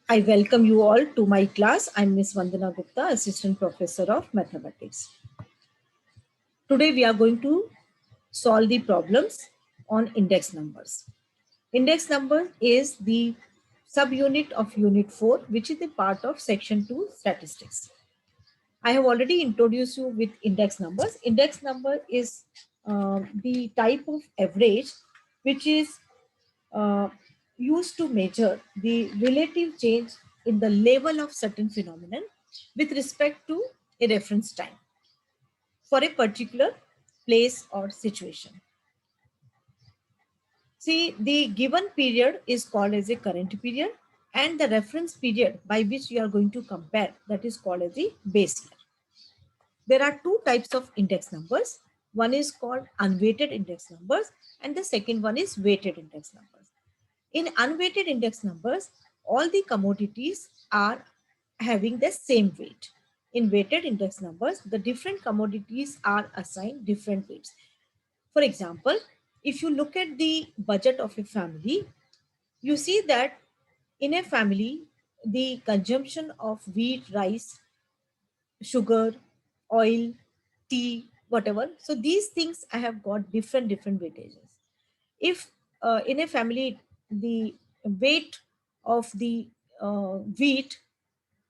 I welcome you all to my class. I'm Miss Vandana Gupta, Assistant Professor of Mathematics. Today we are going to solve the problems on index numbers. Index number is the subunit of Unit 4, which is the part of Section 2 Statistics. I have already introduced you with index numbers. Index number is the type of average which is uh, used to measure the relative change in the level of certain phenomenon with respect to a reference time for a particular place or situation. See, the given period is called as a current period, and the reference period by which you are going to compare, that is called as the base year. There are two types of index numbers. One is called unweighted index numbers and the second one is weighted index numbers. In unweighted index numbers, all the commodities are having the same weight. In weighted index numbers, the different commodities are assigned different weights. For example, if you look at the budget of a family, you see that in a family, the consumption of wheat, rice, sugar, oil, tea, whatever. So these things I have got different weightages. If in a family the weight of the wheat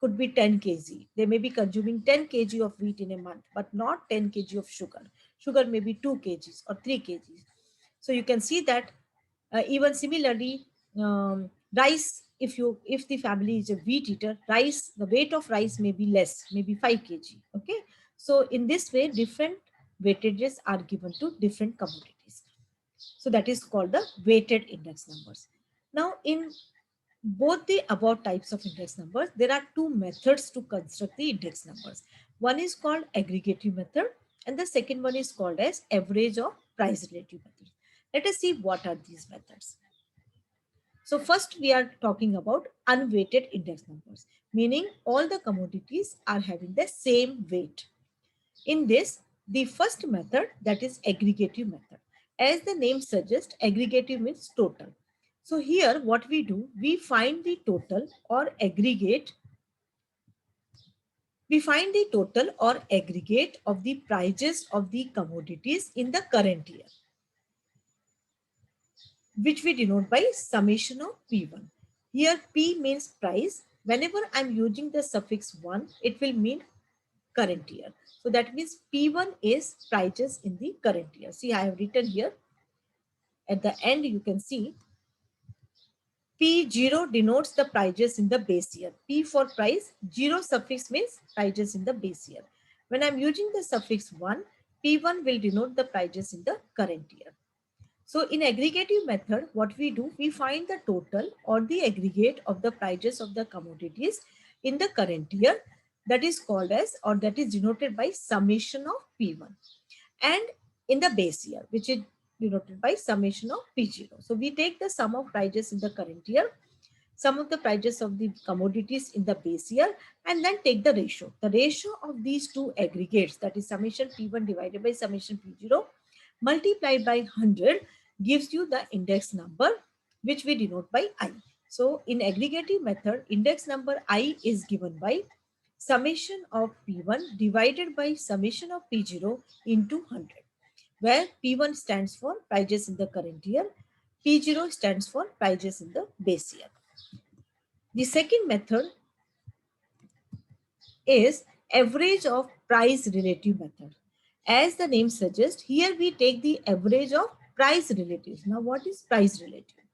could be 10 kg, they may be consuming 10 kg of wheat in a month, but not 10 kg of sugar. Sugar may be 2 kgs or 3 kgs. So you can see that even similarly, rice, if the family is a wheat eater, rice, the weight of rice may be less, maybe 5 kg. Okay, so in this way different weightages are given to different commodities. So that is called the weighted index numbers. Now in both the above types of index numbers, there are two methods to construct the index numbers. One is called aggregative method and the second one is called as average or price relative method. Let us see what are these methods. So first we are talking about unweighted index numbers, meaning all the commodities are having the same weight. In this, the first method, that is aggregative method. As the name suggests, aggregative means total. So here what we do, we find the total or aggregate. We find the total or aggregate of the prices of the commodities in the current year, which we denote by summation of P1. Here P means price. Whenever I'm using the suffix 1, it will mean current year. So that means P1 is prices in the current year. See, I have written here at the end, you can see P0 denotes the prices in the base year. P for price, 0 suffix means prices in the base year. When I'm using the suffix 1, P1 will denote the prices in the current year. So in aggregative method, what we do, we find the total or the aggregate of the prices of the commodities in the current year, that is called as, or that is denoted by summation of P1, and in the base year, which is denoted by summation of P0. So we take the sum of prices in the current year, sum of the prices of the commodities in the base year, and then take the ratio. The ratio of these two aggregates, that is summation P1 divided by summation P0 multiplied by 100, gives you the index number, which we denote by I. So in aggregative method, index number I is given by summation of P1 divided by summation of P0 into 100, where P1 stands for prices in the current year, P0 stands for prices in the base year. The second method is average of price relative method. As the name suggests, here we take the average of price relatives. Now, what is price relative?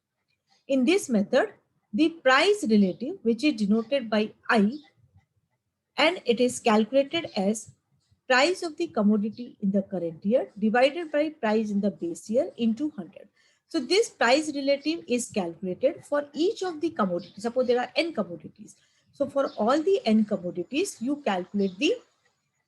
In this method, the price relative, which is denoted by I, and it is calculated as price of the commodity in the current year divided by price in the base year into 100. So this price relative is calculated for each of the commodities. Suppose there are n commodities. So for all the n commodities, you calculate the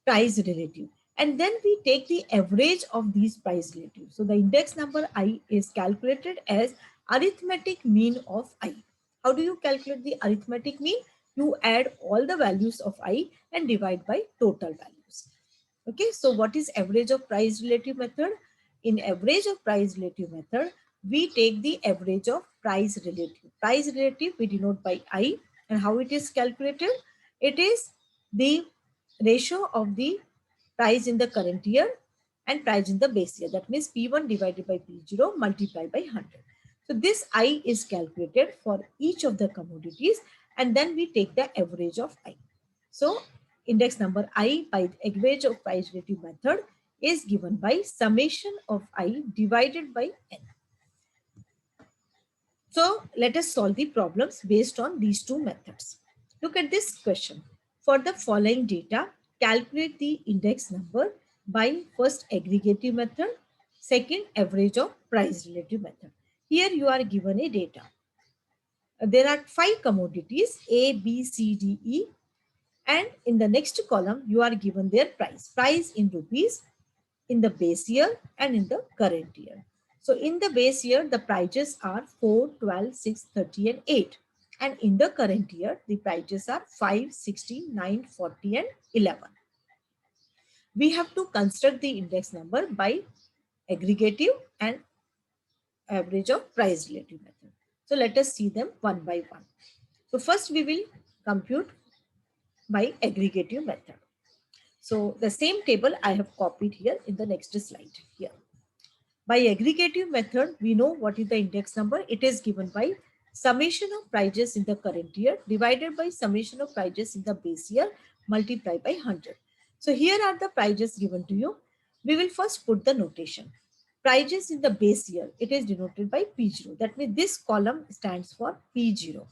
price relative. And then we take the average of these price relatives. So the index number I is calculated as arithmetic mean of I. How do you calculate the arithmetic mean? You add all the values of I and divide by total values. Okay, so what is average of price relative method? In average of price relative method, we take the average of price relative. Price relative we denote by I, And how it is calculated? It is the ratio of the price in the current year and price in the base year. That means P1 divided by P0 multiplied by 100. So this I is calculated for each of the commodities, and then we take the average of I. So index number I by the average of price relative method is given by summation of I divided by N. So let us solve the problems based on these two methods. Look at this question. For the following data, calculate the index number by first aggregative method, second average of price relative method. Here you are given a data. There are 5 commodities A, B, C, D, E, and in the next column you are given their price in rupees, in the base year and in the current year. So in the base year, the prices are 4, 12, 6, 30 and 8. And in the current year, the prices are 5, 16, 9, 40 and 11. We have to construct the index number by aggregative and average of price relative method. So let us see them one by one. So first we will compute by aggregative method. So the same table I have copied here in the next slide here. By aggregative method, we know what is the index number. It is given by summation of prices in the current year divided by summation of prices in the base year multiplied by 100. So here are the prices given to you. We will first put the notation. Prices in the base year, it is denoted by P0. That means this column stands for P0.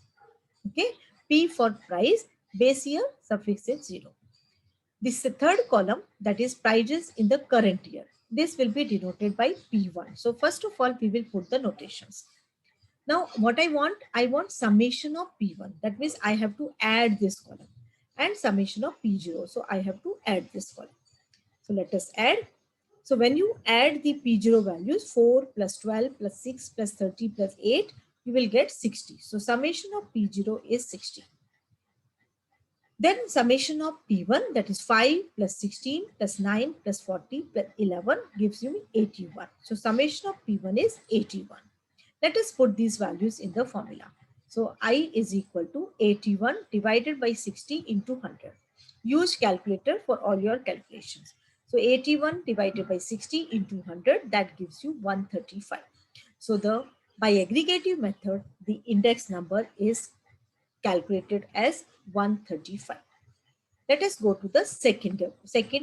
Okay, P for price, base year, suffix is 0. This is the third column, that is prices in the current year. This will be denoted by P1. So first of all, we will put the notations. Now what I want summation of P1. That means I have to add this column, and summation of P0. So I have to add this column. So let us add. So when you add the P0 values, 4 plus 12 plus 6 plus 30 plus 8, you will get 60. So summation of P0 is 60. Then summation of P1, that is 5 plus 16 plus 9 plus 40 plus 11 gives you 81. So summation of P1 is 81. Let us put these values in the formula. So I is equal to 81 divided by 60 into 100. Use calculator for all your calculations. So 81 divided by 60 into 100, that gives you 135. So by aggregative method, the index number is calculated as 135. Let us go to the second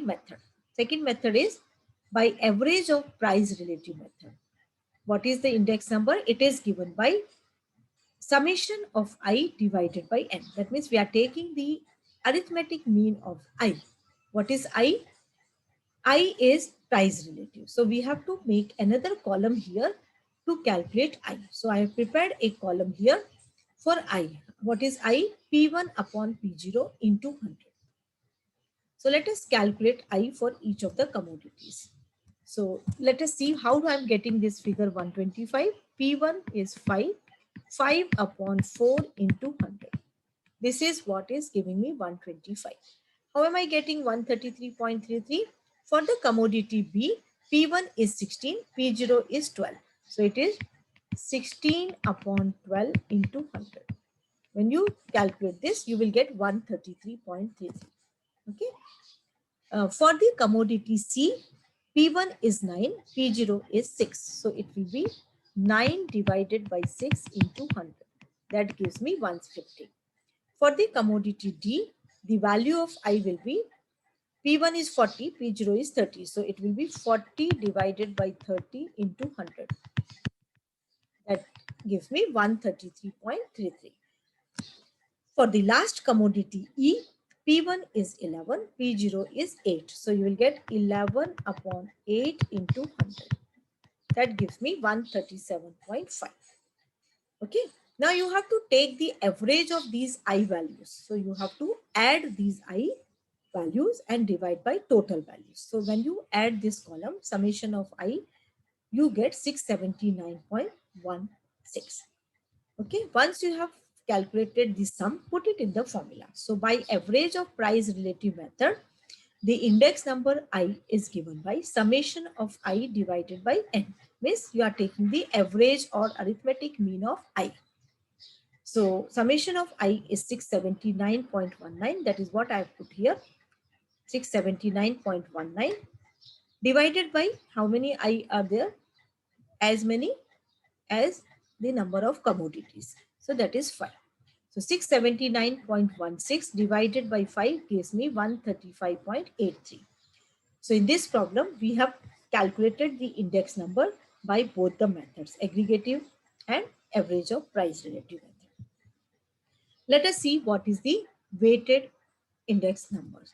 method. Second method is by average of price relative method. What is the index number? It is given by summation of I divided by N. That means we are taking the arithmetic mean of I. What is I? I is price relative. So we have to make another column here to calculate I. So I have prepared a column here for I. What is I? P1 upon P0 into 100. So let us calculate I for each of the commodities. So let us see how I am getting this figure 125. P1 is 5. 5 upon 4 into 100. This is what is giving me 125. How am I getting 133.33? For the commodity B, P1 is 16, P0 is 12. So it is 16 upon 12 into 100. When you calculate this, you will get 133.33. Okay. For the commodity C, P1 is 9, P0 is 6. So it will be 9 divided by 6 into 100. That gives me 150. For the commodity D, the value of I will be P1 is 40, P0 is 30. So it will be 40 divided by 30 into 100. That gives me 133.33. For the last commodity E, P1 is 11, P0 is 8. So you will get 11 upon 8 into 100. That gives me 137.5. Okay. Now you have to take the average of these I values. So you have to add these I values and divide by total values. So when you add this column, summation of I, you get 679.16. Okay. Once you have calculated the sum, put it in the formula. So by average of price relative method, the index number I is given by summation of I divided by N. Means you are taking the average or arithmetic mean of I. So summation of I is 679.19. That is what I have put here. 679.19 divided by how many I are there? As many as the number of commodities. So that is 5. So 679.16 divided by 5 gives me 135.83. So in this problem, we have calculated the index number by both the methods, aggregative and average of price relative method. Let us see what is the weighted index numbers.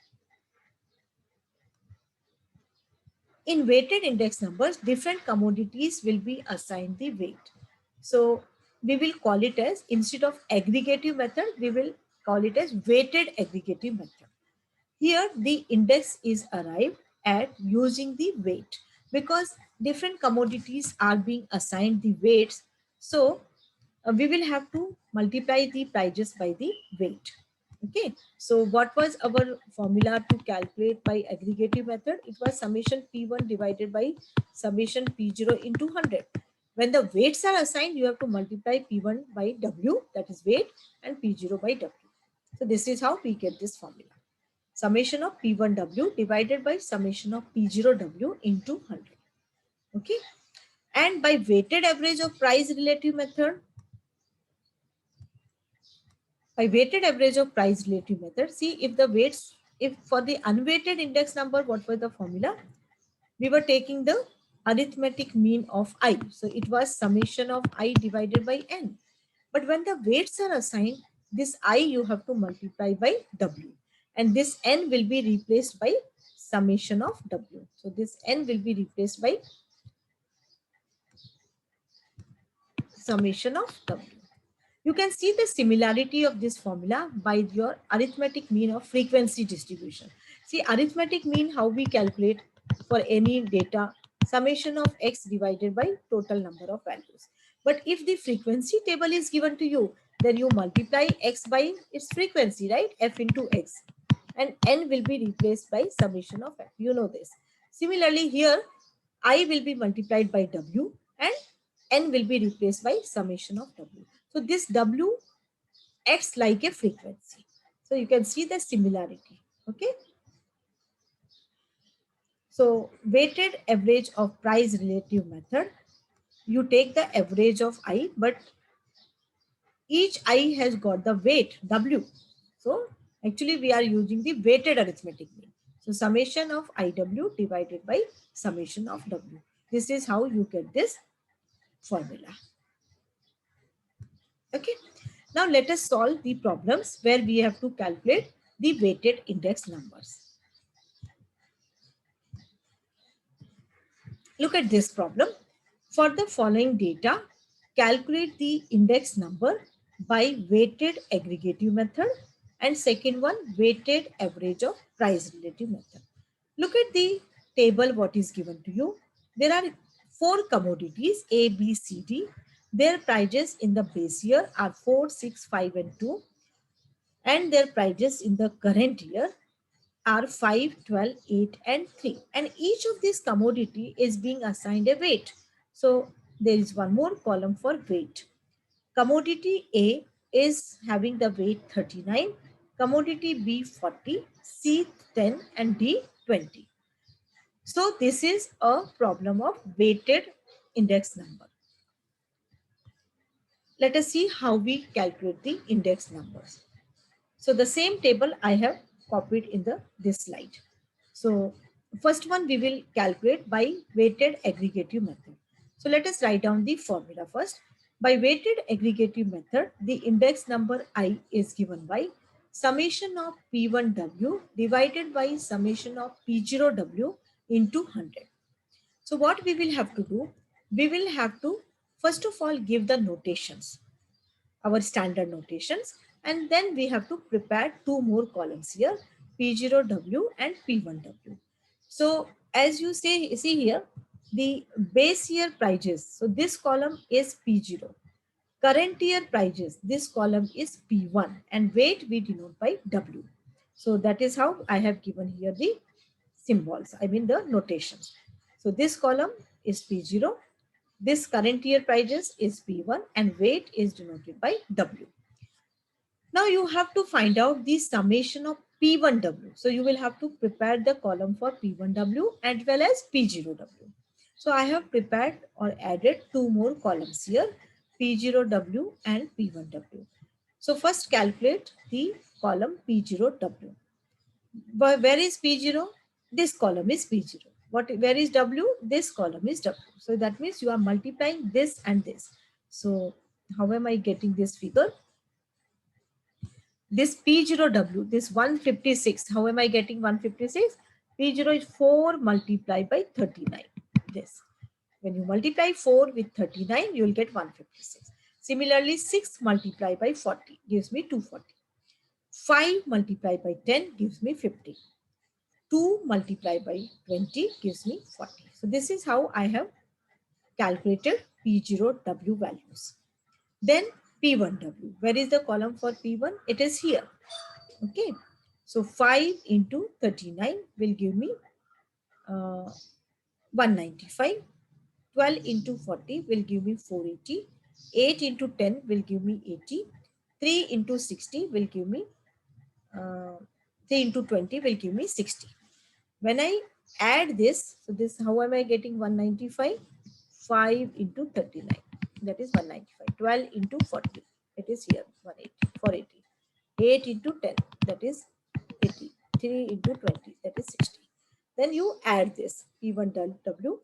In weighted index numbers, different commodities will be assigned the weight. So we will call it as, instead of aggregative method, we will call it as weighted aggregative method. Here the index is arrived at using the weight, because different commodities are being assigned the weights. So we will have to multiply the prices by the weight. Okay, so what was our formula to calculate by aggregative method? It was summation P1 divided by summation P0 into 100. When the weights are assigned, you have to multiply P1 by W, that is weight, and P0 by W. So this is how we get this formula. Summation of P1W divided by summation of P0W into 100. Okay, and by weighted average of price relative method, by weighted average of price relative method, see if the weights, if for the unweighted index number, what was the formula? We were taking the arithmetic mean of I. So it was summation of I divided by N. But when the weights are assigned, this I you have to multiply by W. And this N will be replaced by summation of W. So this N will be replaced by summation of W. You can see the similarity of this formula by your arithmetic mean of frequency distribution. See, arithmetic mean, how we calculate for any data, summation of x divided by total number of values. But if the frequency table is given to you, then you multiply x by its frequency, right? F into x. And n will be replaced by summation of f. You know this. Similarly, here I will be multiplied by w and n will be replaced by summation of w. So this w acts like a frequency. So you can see the similarity. Okay. So weighted average of price relative method, you take the average of I, but each I has got the weight W. So actually we are using the weighted arithmetic mean. So summation of IW divided by summation of W. This is how you get this formula. Okay. Now let us solve the problems where we have to calculate the weighted index numbers. Look at this problem. For the following data, calculate the index number by weighted aggregative method, and second one, weighted average of price relative method. Look at the table what is given to you. There are 4 commodities A, B, C, D. Their prices in the base year are 4, 6, 5 and 2, and their prices in the current year are 5, 12, 8 and 3. And each of these commodity is being assigned a weight. So there is one more column for weight. Commodity A is having the weight 39, commodity B 40, C 10 and D 20. So this is a problem of weighted index number. Let us see how we calculate the index numbers. So the same table I have copied in this slide. So first one we will calculate by weighted aggregative method. So let us write down the formula first. By weighted aggregative method, the index number I is given by summation of P1W divided by summation of P0W into 100. So what we will have to do, we will have to first of all give the notations, our standard notations, and then we have to prepare 2 more columns here, P0W and P1W. So as you see here, the base year prices, so this column is P0. Current year prices, this column is P1, and weight we denote by W. So that is how I have given here the symbols, I mean the notations. So this column is P0, this current year prices is P1, and weight is denoted by W. Now you have to find out the summation of P1W. So you will have to prepare the column for P1W as well as P0W. So I have prepared or added two more columns here, P0W and P1W. So first calculate the column P0W. Where is P0? This column is P0. Where is W? This column is W. So that means you are multiplying this and this. So how am I getting this figure? This P0W, this 156, how am I getting 156? P0 is 4 multiplied by 39. This. When you multiply 4 with 39, you will get 156. Similarly, 6 multiplied by 40 gives me 240. 5 multiplied by 10 gives me 50. 2 multiplied by 20 gives me 40. So this is how I have calculated P0W values. Then P1W. Where is the column for P1? It is here. Okay. So 5 into 39 will give me 195. 12 into 40 will give me 480. 8 into 10 will give me 80. 3 into 60 will give me 3 into 20 will give me 60. When I add this, so this, how am I getting 195? 5 into 39, that is 195. 12 into 40, it is here, 180, 480. 8 into 10, that is 80. 3 into 20, that is 60. Then you add this P1W.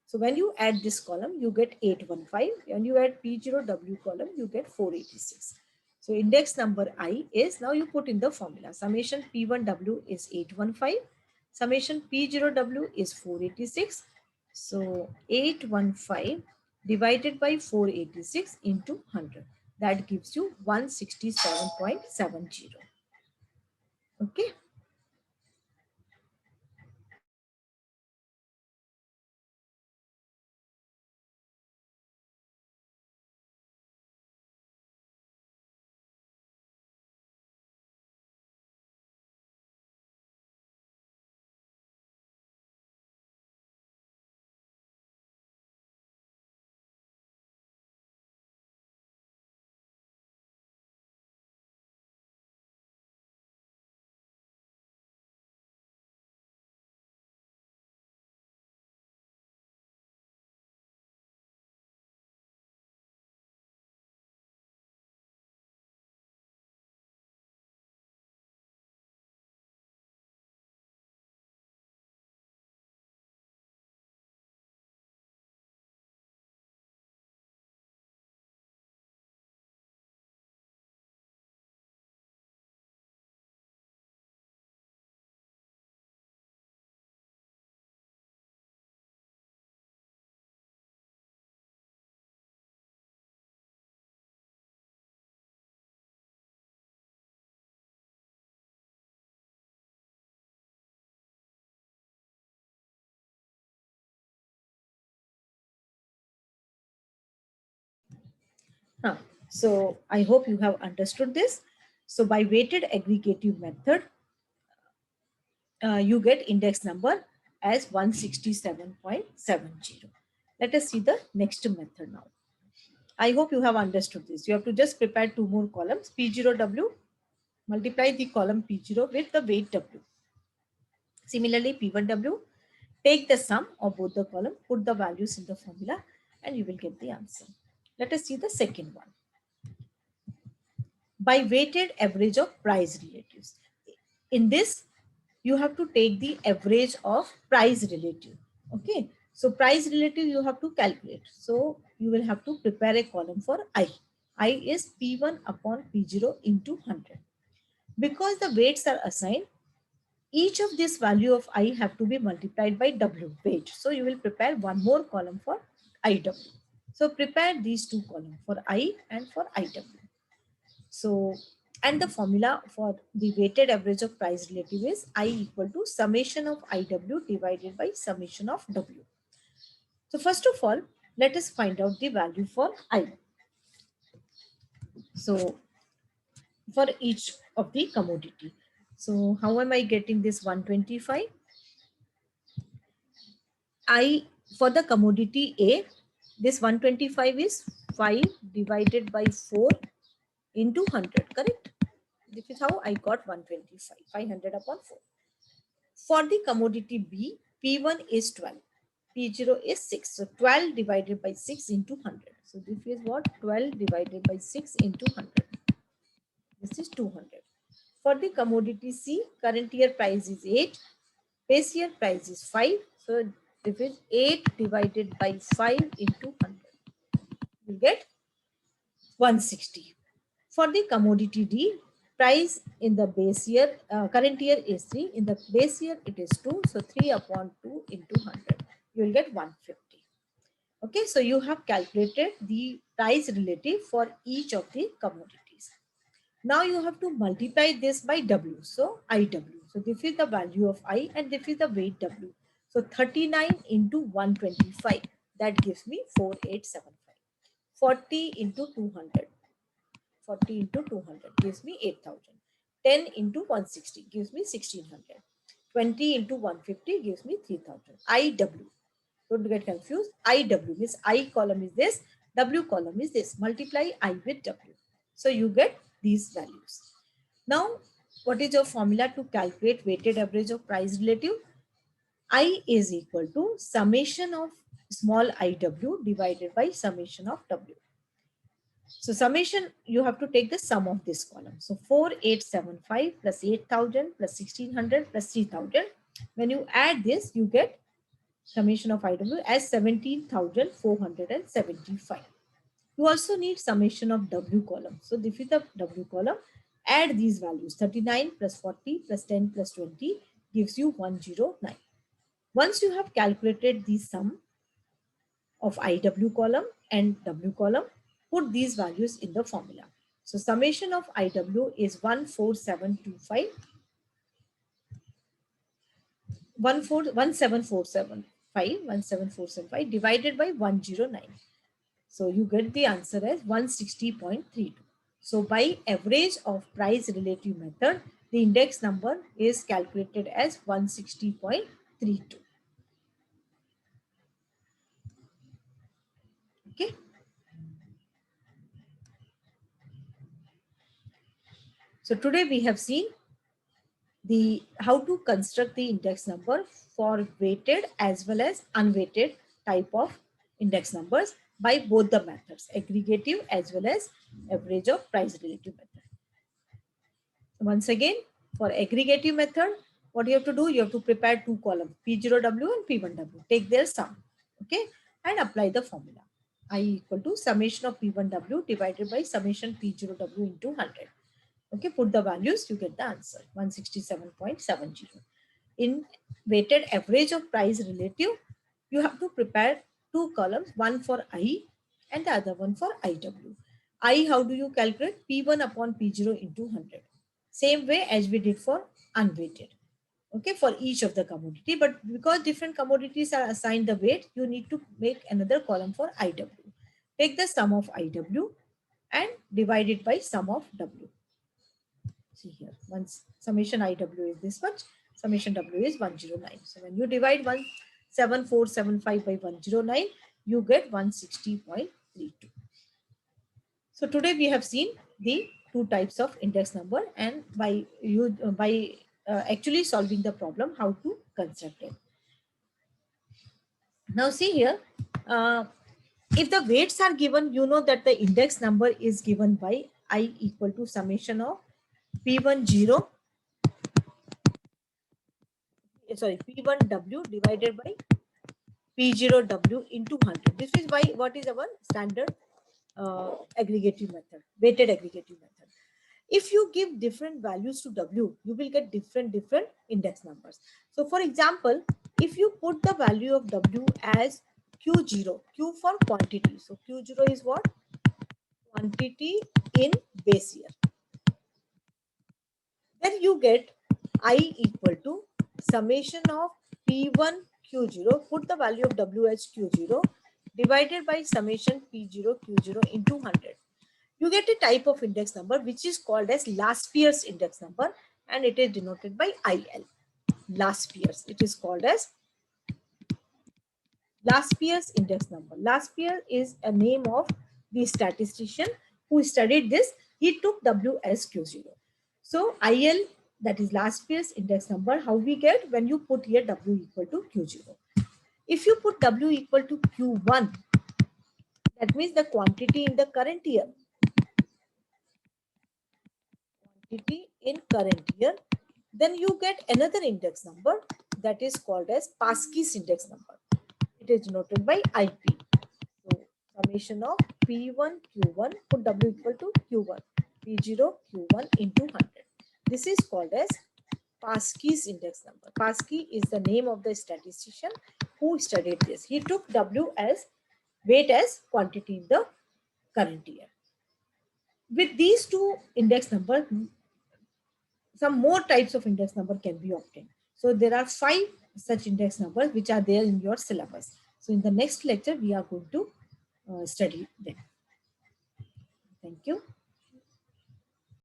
So when you add this column, you get 815. And you add P0W column, you get 486. So index number I is, now you put in the formula. Summation P1W is 815. Summation P0W is 486. So 815 divided by 486 into 100. That gives you 167.70. Okay. So I hope you have understood this. So by weighted aggregative method, you get index number as 167.70. Let us see the next method now. I hope you have understood this. You have to just prepare two more columns, P0W, multiply the column P0 with the weight W. Similarly, P1W, take the sum of both the column, put the values in the formula, and you will get the answer. Let us see the second one. By weighted average of price relatives. In this, you have to take the average of price relative. Okay. So price relative you have to calculate. So you will have to prepare a column for I. I is P1 upon P0 into 100. Because the weights are assigned, each of this value of I have to be multiplied by W weight. So you will prepare one more column for IW. So prepare these two columns for I and for IW. So, and the formula for the weighted average of price relative is I equal to summation of IW divided by summation of W. So first of all, let us find out the value for I. So for each of the commodity. So how am I getting this 125? I, for the commodity A, this 125 is 5 divided by 4 into 100, correct? This is how I got 125, 500 upon 4. For the commodity B, P1 is 12, P0 is 6. So 12 divided by 6 into 100. So this is what? 12 divided by 6 into 100. This is 200. For the commodity C, current year price is 8, base year price is 5. So this is 8 divided by 5 into 100. You get 160. For the commodity D, price in the base year, current year is 3. In the base year, it is 2. So 3 upon 2 into 100. You will get 150. Okay, so you have calculated the price relative for each of the commodities. Now you have to multiply this by W. So IW. So this is the value of I and this is the weight W. So 39 into 125. That gives me 4875. 40 into 200. 40 into 200 gives me 8,000. 10 into 160 gives me 1600. 20 into 150 gives me 3000. IW. Don't get confused. IW means I column is this, W column is this. Multiply I with W. So you get these values. Now, what is your formula to calculate weighted average of price relative? I is equal to summation of small iw divided by summation of W. So summation, you have to take the sum of this column. So 4875 plus 8000 plus 1600 plus 3000. When you add this, you get summation of IW as 17,475. You also need summation of W column. So this is the W column. Add these values. 39 plus 40 plus 10 plus 20 gives you 109. Once you have calculated the sum of IW column and W column, put these values in the formula. So summation of IW is 14725, 17475 divided by 109. So you get the answer as 160.32. So by average of price relative method, the index number is calculated as 160.32. Okay. So today we have seen the how to construct the index number for weighted as well as unweighted type of index numbers by both the methods, aggregative as well as average of price relative method. Once again, for aggregative method, what you have to do, you have to prepare two columns, P0W and P1W. Take their sum, okay, and apply the formula. I equal to summation of P1W divided by summation P0W into 100. Okay, put the values, you get the answer, 167.70. In weighted average of price relative, you have to prepare two columns, one for I and the other one for IW. I, how do you calculate? P1 upon P0 into 100. Same way as we did for unweighted. Okay, for each of the commodity, but because different commodities are assigned the weight, you need to make another column for IW. Take the sum of IW and divide it by sum of W. See here, once summation IW is this much, summation W is 109. So when you divide 17475 by 109, you get 160.32. So today we have seen the two types of index number, and by actually solving the problem, how to construct it. Now see here, if the weights are given, you know that the index number is given by I equal to summation of P10, P1W divided by P0W into 100. This is why what is our standard aggregative method, weighted aggregative method. If you give different values to W, you will get different index numbers. So for example, if you put the value of W as Q0, Q for quantity. So Q0 is what? Quantity in base year. Then you get I equal to summation of P1 Q0, put the value of W as Q0 divided by summation P0 Q0 into 100. You get a type of index number which is called as last year's index number, and it is denoted by IL. Last year's, it is called as last year's index number. Last year is a name of the statistician who studied this. He took W as Q0. So IL, that is last phase index number, how we get when you put here W equal to Q0. If you put W equal to Q1, that means the quantity in the current year. Quantity in current year. Then you get another index number that is called as Pasqui's index number. It is denoted by IP. So summation of P1 Q1, put W equal to Q1, P0 Q1 into 100. This is called as Pasqui's index number. Pasky is the name of the statistician who studied this. He took W as weight as quantity in the current year. With these two index numbers, some more types of index number can be obtained. So there are 5 such index numbers which are there in your syllabus. So in the next lecture, we are going to study them. Thank you.